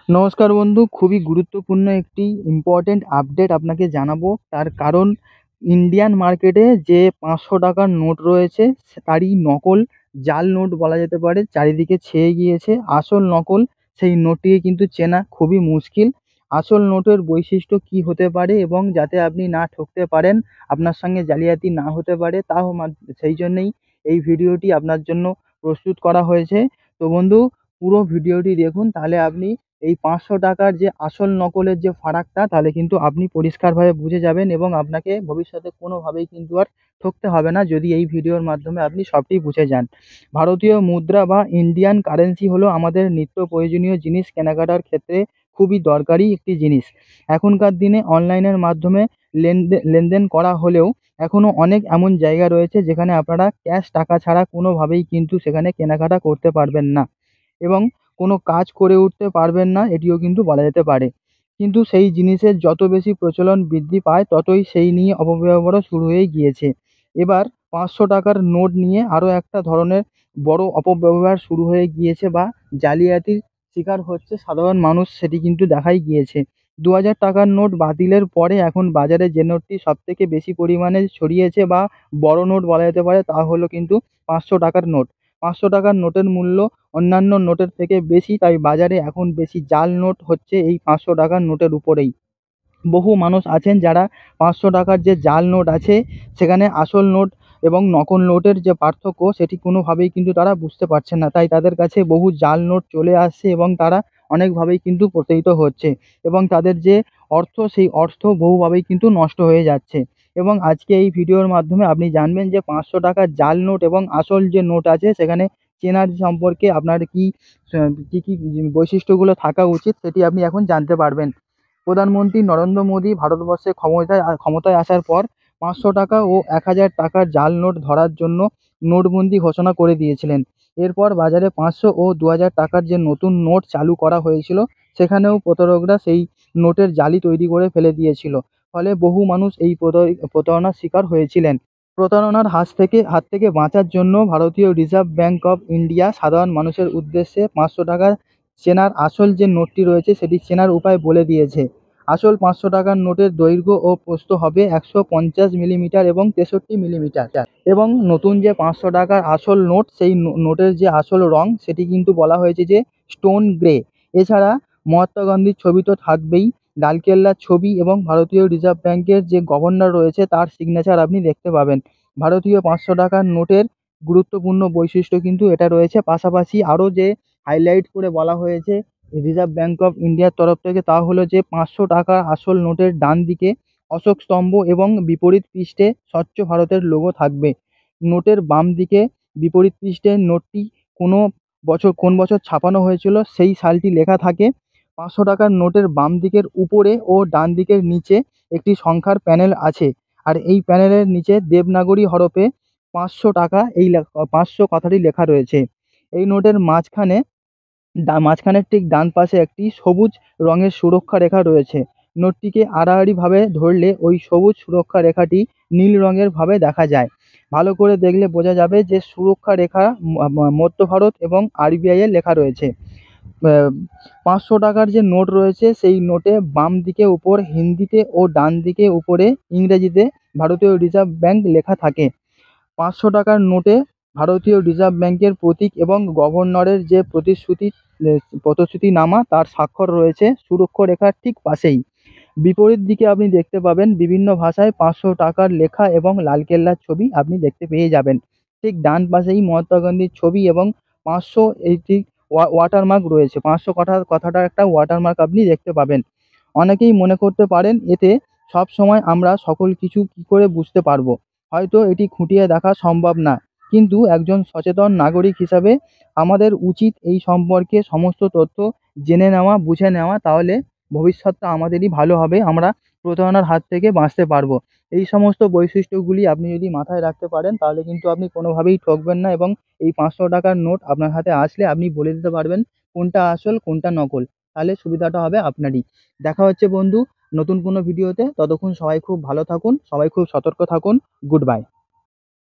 নমস্কার বন্ধু, খুবই গুরুত্বপূর্ণ একটি ইম্পর্টেন্ট আপডেট আপনাকে জানাবো। তার কারণ ইন্ডিয়ান মার্কেটে যে ৫০০ টাকার নোট রয়েছে তারই নকল, জাল নোট বলা যেতে পারে, চারিদিকে ছেয়ে গিয়েছে। আসল নকল সেই নোটটিকে কিন্তু চেনা খুবই মুশকিল। আসল নোটের বৈশিষ্ট্য কী হতে পারে এবং যাতে আপনি না ঠকতে পারেন, আপনার সঙ্গে জালিয়াতি না হতে পারে, সেই জন্যেই এই ভিডিওটি আপনার জন্য প্রস্তুত করা হয়েছে। তো বন্ধু, পুরো ভিডিওটি দেখুন, তাহলে আপনি এই ৫০০ টাকার যে আসল নকলের যে ফারাকটা, তাহলে কিন্তু আপনি পরিষ্কারভাবে বুঝে যাবেন এবং আপনাকে ভবিষ্যতে কোনোভাবেই কিন্তু আর ঠকতে হবে না, যদি এই ভিডিওর মাধ্যমে আপনি সবটি বুঝে যান। ভারতীয় মুদ্রা বা ইন্ডিয়ান কারেন্সি হলো আমাদের নিত্য প্রয়োজনীয় জিনিস কেনাকাটার ক্ষেত্রে খুবই দরকারি একটি জিনিস। এখনকার দিনে অনলাইনের মাধ্যমে লেনদেন করা হলেও এখনও অনেক এমন জায়গা রয়েছে যেখানে আপনারা ক্যাশ টাকা ছাড়া কোনোভাবেই কিন্তু সেখানে কেনাকাটা করতে পারবেন না এবং কোনো কাজ করে উঠতে পারবেন না, এটিও কিন্তু বলা যেতে পারে। কিন্তু সেই জিনিসের যত বেশি প্রচলন বৃদ্ধি পায় ততই সেই নিয়ে অপব্যবহারও শুরু হয়ে গিয়েছে। এবার ৫০০ টাকার নোট নিয়ে আরও একটা ধরনের বড় অপব্যবহার শুরু হয়ে গিয়েছে বা জালিয়াতির শিকার হচ্ছে সাধারণ মানুষ, সেটি কিন্তু দেখাই গিয়েছে। ২০০০ টাকার নোট বাতিলের পরে এখন বাজারে যে নোটটি সবথেকে বেশি পরিমাণে ছড়িয়েছে বা বড় নোট বলা যেতে পারে, তা হলো কিন্তু ৫০০ টাকার নোট। ৫০০ টাকার নোটের মূল্য অন্যান্য নোটের থেকে বেশি, তাই বাজারে এখন বেশি জাল নোট হচ্ছে এই ৫০০ টাকার নোটের উপরেই। বহু মানুষ আছেন যারা ৫০০ টাকার যে জাল নোট আছে সেখানে আসল নোট এবং নকল নোটের যে পার্থক্য সেটি কোনোভাবেই কিন্তু তারা বুঝতে পারছেন না। তাই তাদের কাছে বহু জাল নোট চলে আসছে এবং তারা অনেকভাবেই কিন্তু প্রতারিত হচ্ছে এবং তাদের যে অর্থ, সেই অর্থ বহুভাবেই কিন্তু নষ্ট হয়ে যাচ্ছে। এবং আজকে এই ভিডিওর মাধ্যমে আপনি জানবেন যে ৫০০ টাকার জাল নোট এবং আসল যে নোট আছে সেখানে চেনার সম্পর্কে আপনার কী বৈশিষ্ট্যগুলো থাকা উচিত, সেটি আপনি এখন জানতে পারবেন। প্রধানমন্ত্রী নরেন্দ্র মোদী ভারতবর্ষে ক্ষমতায় আসার পর ৫০০ টাকা ও ১,০০০ টাকার জাল নোট ধরার জন্য নোটবন্দি ঘোষণা করে দিয়েছিলেন। এরপর বাজারে ৫০০ ও ২,০০০ টাকার যে নতুন নোট চালু করা হয়েছিল, সেখানেও প্রতারকরা সেই নোটের জালি তৈরি করে ফেলে দিয়েছিল। ফলে বহু মানুষ এই প্রতারণার শিকার হয়েছিলেন। প্রতারণার হাত থেকে বাঁচার জন্য ভারতীয় রিজার্ভ ব্যাঙ্ক অফ ইন্ডিয়া সাধারণ মানুষের উদ্দেশ্যে ৫০০ টাকার চেনার আসল যে নোটটি রয়েছে সেটি চেনার উপায় বলে দিয়েছে। আসল ৫০০ টাকার নোটের দৈর্ঘ্য ও প্রস্থ হবে ১৫০ মিলিমিটার এবং ৬৩ মিলিমিটার এবং নতুন যে ৫০০ টাকার আসল নোট, সেই নোটের যে আসল রং সেটি কিন্তু বলা হয়েছে যে স্টোন গ্রে। এছাড়া মহাত্মা গান্ধীর ছবি তো থাকবেই, লালকেল্লার ছবি এবং ভারতীয় রিজার্ভ ব্যাঙ্কের যে গভর্নর রয়েছে তার সিগনেচার আপনি দেখতে পাবেন। ভারতীয় ৫০০ টাকার নোটের গুরুত্বপূর্ণ বৈশিষ্ট্য কিন্তু এটা রয়েছে। পাশাপাশি আরও যে হাইলাইট করে বলা হয়েছে রিজার্ভ ব্যাঙ্ক অফ ইন্ডিয়ার তরফ থেকে, তা হলো যে ৫০০ টাকার আসল নোটের ডান দিকে অশোক স্তম্ভ এবং বিপরীত পৃষ্ঠে স্বচ্ছ ভারতের লোগো থাকবে। নোটের বাম দিকে বিপরীত পৃষ্ঠে নোটটি কোন বছর ছাপানো হয়েছিল সেই সালটি লেখা থাকে। ৫০০ টাকার নোটের বাম দিকের উপরে ও ডান দিকের নিচে একটি সংখ্যার প্যানেল আছে, আর এই প্যানেলের নিচে দেবনাগরী হরফে ৫০০ টাকা ৫০০ কথাটি লেখা রয়েছে। এই নোটের মাঝখানের ঠিক ডান পাশে একটি সবুজ রঙের সুরক্ষা রেখা রয়েছে। নোটটিকে আড়াআড়িভাবে ধরলে ওই সবুজ সুরক্ষা রেখাটি নীল রঙের ভাবে দেখা যায়। ভালো করে দেখলে বোঝা যাবে যে সুরক্ষা রেখা মধ্য ভারত এবং আরবিআই এর লেখা রয়েছে। ৫০০ টাকার যে নোট রয়েছে সেই নোটে বাম দিকে উপর হিন্দিতে ও ডান দিকে উপরে ইংরেজিতে ভারতীয় রিজার্ভ ব্যাঙ্ক লেখা থাকে। ৫০০ টাকার নোটে ভারতীয় রিজার্ভ ব্যাঙ্কের প্রতীক এবং গভর্নরের যে প্রতিশ্রুতিনামা তার স্বাক্ষর রয়েছে সুরক্ষা রেখার ঠিক পাশেই। বিপরীত দিকে আপনি দেখতে পাবেন বিভিন্ন ভাষায় ৫০০ টাকার লেখা এবং লালকেল্লার ছবি আপনি দেখতে পেয়ে যাবেন। ঠিক ডান পাশেই মহাত্মা গান্ধীর ছবি এবং ৫০০ এইটি ওয়াটারমার্ক রয়েছে। ৫০০ কথাটার একটা ওয়াটারমার্ক আপনি দেখতে পাবেন। অনেকেই মনে করতে পারেন এতে সবসময় আমরা সকল কিছু কী করে বুঝতে পারবো। হয়তো এটি খুঁটিয়ে দেখা সম্ভব না, কিন্তু একজন সচেতন নাগরিক হিসাবে আমাদের উচিত এই সম্পর্কে সমস্ত তথ্য জেনে নেওয়া, বুঝে নেওয়া, তাহলে ভবিষ্যৎটা আমাদেরই ভালো হবে, আমরা প্রতারণার হাত থেকে বাঁচতে পারবো। এই সমস্ত বৈশিষ্ট্যগুলি আপনি যদি মাথায় রাখতে পারেন তাহলে কিন্তু আপনি কোনোভাবেই ঠকবেন না এবং এই ৫০০ টাকার নোট আপনার হাতে আসলে আপনি বলে দিতে পারবেন কোনটা আসল কোনটা নকল। তাহলে সুবিধাটা হবে আপনারই। দেখা হচ্ছে বন্ধু নতুন কোনো ভিডিওতে। ততক্ষণ সবাই খুব ভালো থাকুন, সবাই খুব সতর্ক থাকুন। Good bye.